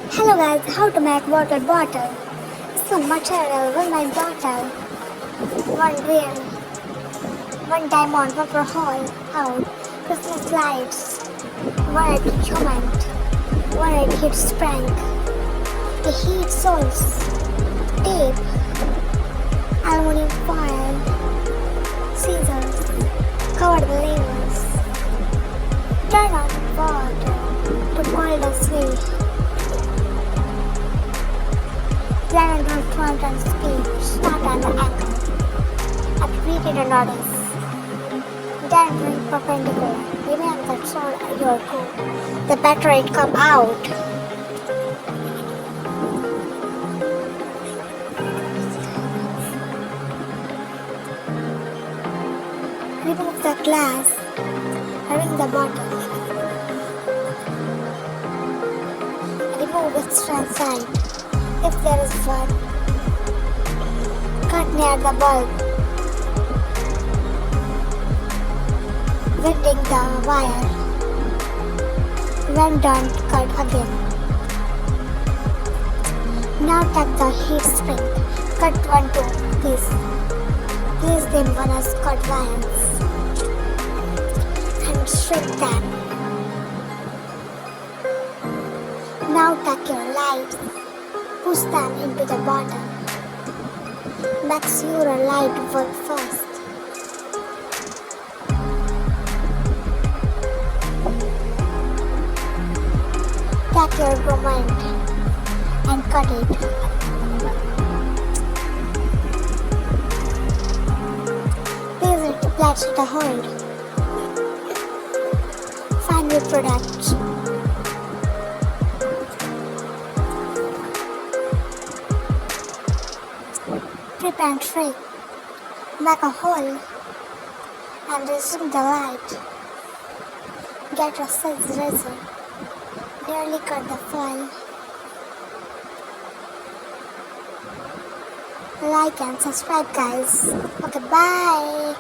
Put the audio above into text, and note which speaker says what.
Speaker 1: Hello guys, how to make water bottle. Some material, one wine bottle, one real, one diamond, one hole, out, Christmas lights, one instrument, one heat spring, a heat source, tape, aluminum foil, scissors, cover the levers, turn on the water to boil the sweet. Plan and front and speed, start at the angle. Activate the notice. Then bring perpendicular. Remember that's all your goal. The better it come out. Remove the glass. Ring the bottle. Remove its front side. If there is one, cut near the bulb, winding the wire. When done, cut again. Now take the heat spring, cut 1 2 pieces. Place them on a cut wires and shrink them. Now take your lights. Push them into the bottle. Make sure your light work first. Take your bromide and cut it. Place it to place the hold. Find your product. Trip and trick. Make a hole and resume the light. Get your size razor. Nearly cut the foil. Like and subscribe guys. Okay, bye.